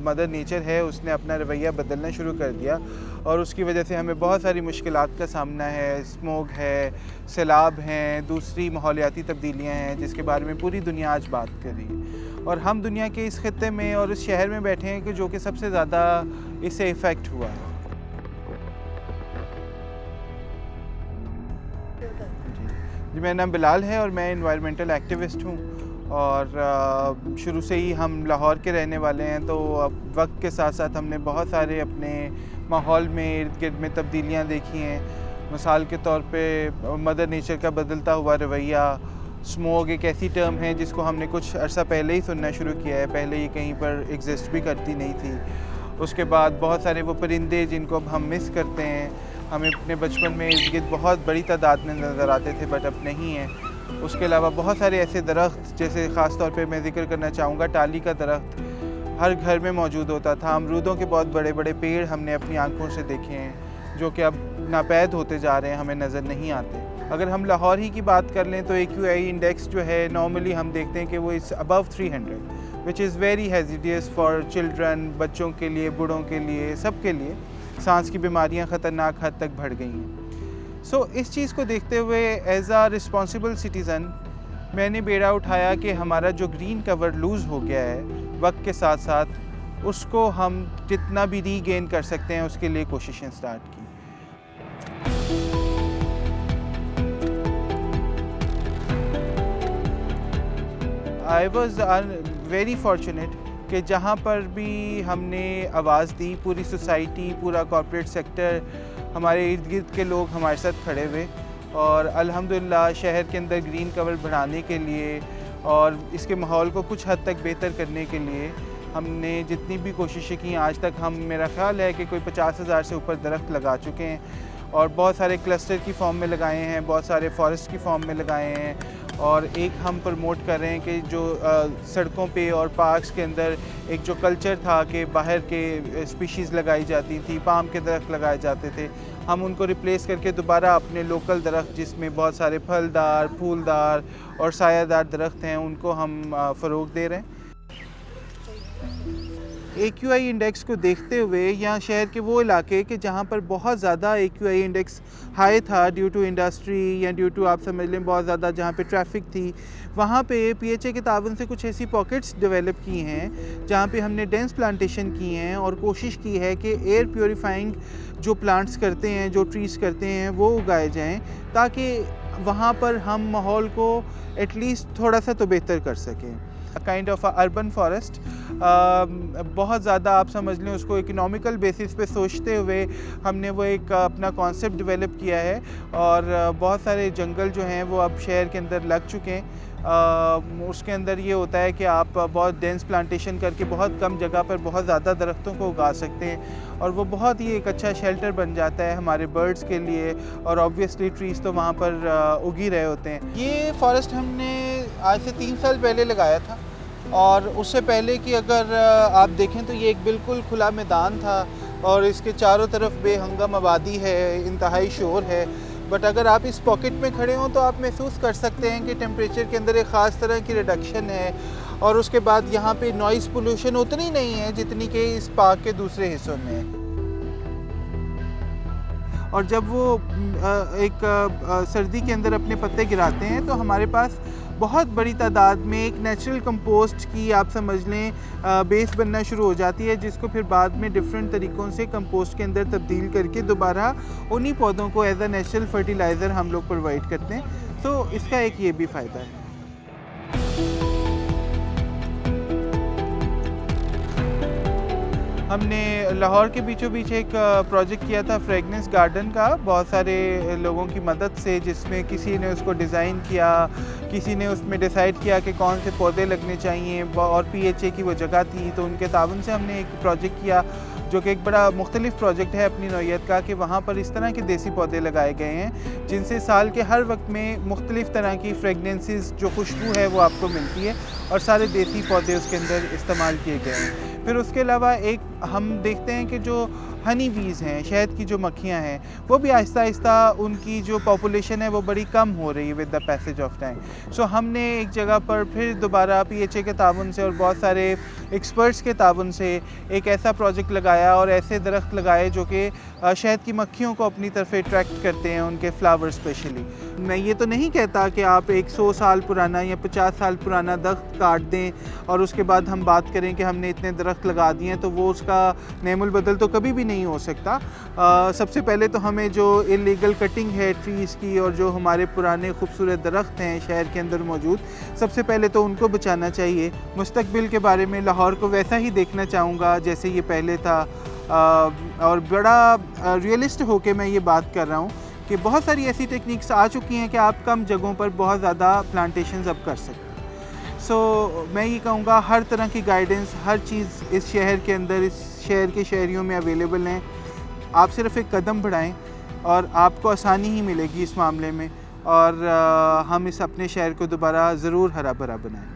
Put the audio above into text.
Mother nature है उसने अपना रवैया बदलना शुरू कर दिया और उसकी वजह से हमें बहुत सारी मुश्किलात का सामना है। स्मोग है, सैलाब हैं, दूसरी माहौलियाती तब्दीलियाँ हैं जिसके बारे में पूरी दुनिया आज बात कर रही है और हम दुनिया के इस खित्ते में और इस शहर में बैठे हैं कि जो कि सबसे ज़्यादा इससे इफ़ेक्ट हुआ है। जी, मेरा नाम बिलाल है और मैं इन्वायरमेंटल एक्टिविस्ट हूँ और शुरू से ही हम लाहौर के रहने वाले हैं। तो अब वक्त के साथ साथ हमने बहुत सारे अपने माहौल में इर्द गिर्द में तब्दीलियाँ देखी हैं। मिसाल के तौर पे मदर नेचर का बदलता हुआ रवैया। स्मोग एक ऐसी टर्म है जिसको हमने कुछ अर्सा पहले ही सुनना शुरू किया है, पहले ये कहीं पर एग्जिस्ट भी करती नहीं थी। उसके बाद बहुत सारे वो परिंदे जिनको अब हम मिस करते हैं, हमें अपने बचपन में इर्द गिर्द बहुत बड़ी तादाद में नज़र आते थे बट अब नहीं है। उसके अलावा बहुत सारे ऐसे दरख्त, जैसे ख़ास तौर पे मैं ज़िक्र करना चाहूँगा टाली का दरख्त, हर घर में मौजूद होता था। अमरूदों के बहुत बड़े बड़े पेड़ हमने अपनी आंखों से देखे हैं जो कि अब नापैद होते जा रहे हैं, हमें नज़र नहीं आते। अगर हम लाहौर ही की बात कर लें तो AQI इंडेक्स जो है नॉर्मली हम देखते हैं कि वो इस अबव 300 विच इज़ वेरी हैज़ियस फॉर चिल्ड्रन, बच्चों के लिए, बूढ़ों के लिए, सब के लिए। सांस की बीमारियां ख़तरनाक हद तक बढ़ गई हैं। सो इस चीज़ को देखते हुए एज़ आ रिस्पॉन्सिबल सिटीज़न मैंने बेड़ा उठाया कि हमारा जो ग्रीन कवर लूज़ हो गया है वक्त के साथ साथ, उसको हम जितना भी रीगेन कर सकते हैं उसके लिए कोशिशें स्टार्ट की। आई वॉज वेरी फॉर्चुनेट कि जहाँ पर भी हमने आवाज़ दी, पूरी सोसाइटी, पूरा कॉर्पोरेट सेक्टर, हमारे इर्द गिर्द के लोग हमारे साथ खड़े हुए और अल्हम्दुलिल्लाह शहर के अंदर ग्रीन कवर बढ़ाने के लिए और इसके माहौल को कुछ हद तक बेहतर करने के लिए हमने जितनी भी कोशिशें की आज तक, हम मेरा ख़्याल है कि कोई 50,000 से ऊपर दरख्त लगा चुके हैं और बहुत सारे क्लस्टर की फॉर्म में लगाए हैं, बहुत सारे फॉरेस्ट की फॉर्म में लगाए हैं। और एक हम प्रमोट कर रहे हैं कि जो सड़कों पे और पार्क्स के अंदर एक जो कल्चर था कि बाहर के स्पीशीज़ लगाई जाती थी, पाम के दरख्त लगाए जाते थे, हम उनको रिप्लेस करके दोबारा अपने लोकल दरख्त जिसमें बहुत सारे फलदार, फूलदार और सायादार दरख्त हैं उनको हम फ़रोग़ दे रहे हैं। AQI इंडेक्स को देखते हुए यहाँ शहर के वो इलाके कि जहाँ पर बहुत ज़्यादा AQI इंडेक्स हाई था ड्यू टू इंडस्ट्री या ड्यू टू, आप समझ लें, बहुत ज़्यादा जहाँ पे ट्रैफिक थी, वहाँ पे PHA के ताउन से कुछ ऐसी पॉकेट्स डेवलप की हैं जहाँ पे हमने डेंस प्लांटेशन की हैं और कोशिश की है कि एयर प्योरीफाइंग जो प्लांट्स करते हैं, जो ट्रीज़ करते हैं, वो उगाए जाएँ ताकि वहाँ पर हम माहौल को एटलीस्ट थोड़ा सा तो बेहतर कर सकें। काइंड ऑफ अर्बन फॉरेस्ट, बहुत ज़्यादा आप समझ लें उसको इकोनॉमिकल बेसिस पे सोचते हुए हमने वो एक अपना कॉन्सेप्ट डेवलप किया है और बहुत सारे जंगल जो हैं वो अब शहर के अंदर लग चुके हैं। उसके अंदर ये होता है कि आप बहुत डेंस प्लांटेशन करके बहुत कम जगह पर बहुत ज़्यादा दरख्तों को उगा सकते हैं और वो बहुत ही एक अच्छा शेल्टर बन जाता है हमारे बर्ड्स के लिए और ऑब्वियसली ट्रीज़ तो वहाँ पर उग ही रहे होते हैं। ये फॉरेस्ट हमने आज से 3 साल पहले लगाया था और उससे पहले कि अगर आप देखें तो ये एक बिल्कुल खुला मैदान था और इसके चारों तरफ बेहंगम आबादी है, इंतहाई शोर है। बट अगर आप इस पॉकेट में खड़े हों तो आप महसूस कर सकते हैं कि टेम्परेचर के अंदर एक ख़ास तरह की रिडक्शन है और उसके बाद यहाँ पे नॉइज़ पोल्यूशन उतनी नहीं है जितनी कि इस पार्क के दूसरे हिस्सों में है। और जब वो एक सर्दी के अंदर अपने पत्ते गिराते हैं तो हमारे पास बहुत बड़ी तादाद में एक नेचुरल कंपोस्ट की, आप समझ लें, बेस बनना शुरू हो जाती है जिसको फिर बाद में डिफरेंट तरीक़ों से कंपोस्ट के अंदर तब्दील करके दोबारा उन्हीं पौधों को एज अ नेचुरल फर्टिलाइज़र हम लोग प्रोवाइड करते हैं। तो इसका एक ये भी फ़ायदा है। हमने लाहौर के बीचों बीच एक प्रोजेक्ट किया था फ्रेगनेंस गार्डन का, बहुत सारे लोगों की मदद से, जिसमें किसी ने उसको डिज़ाइन किया, किसी ने उसमें डिसाइड किया कि कौन से पौधे लगने चाहिए और PHA की वो जगह थी तो उनके ताउन से हमने एक प्रोजेक्ट किया जो कि एक बड़ा मुख्तलिफ प्रोजेक्ट है अपनी नौइयत का कि वहाँ पर इस तरह के देसी पौधे लगाए गए हैं जिनसे साल के हर वक्त में मुख्तलिफ तरह की फ्रेगनेंसेस, जो खुशबू है वो आपको मिलती है और सारे देसी पौधे उसके अंदर इस्तेमाल किए गए हैं। फिर उसके अलावा एक हम देखते हैं कि जो हनी बीज़ हैं, शहद की जो मक्खियाँ हैं, वो भी आहिस्ता आहिस्ता उनकी जो पॉपुलेशन है वो बड़ी कम हो रही है with the passage of time. So हमने एक जगह पर फिर दोबारा PHA के ताउन से और बहुत सारे एक्सपर्ट्स के ताउन से एक ऐसा प्रोजेक्ट लगाया और ऐसे दरख्त लगाए जो कि शहद की मक्खियों को अपनी तरफ अट्रैक्ट करते हैं, उनके फ्लावर स्पेशली। मैं ये तो नहीं कहता कि आप 100 साल पुराना या 50 साल पुराना दरख्त काट दें और उसके बाद हम बात करें कि हमने इतने दरख्त लगा दिए हैं, तो वो उसका नेमुल बदल तो कभी भी नहीं हो सकता। सबसे पहले तो हमें जो इलीगल कटिंग है ट्रीज़ की और जो हमारे पुराने खूबसूरत दरख्त हैं शहर के अंदर मौजूद, सबसे पहले तो उनको बचाना चाहिए। मुस्तकबिल के बारे में लाहौर को वैसा ही देखना चाहूँगा जैसे ये पहले था, और बड़ा रियलिस्ट होके मैं ये बात कर रहा हूँ कि बहुत सारी ऐसी टेक्निक्स आ चुकी हैं कि आप कम जगहों पर बहुत ज़्यादा प्लांटेशंस अब कर सकते हैं। सो मैं ये कहूँगा हर तरह की गाइडेंस, हर चीज़ इस शहर के अंदर, इस शहर के शहरियों में अवेलेबल हैं। आप सिर्फ एक कदम बढ़ाएं और आपको आसानी ही मिलेगी इस मामले में, और हम इस अपने शहर को दोबारा ज़रूर हरा भरा बनाएं।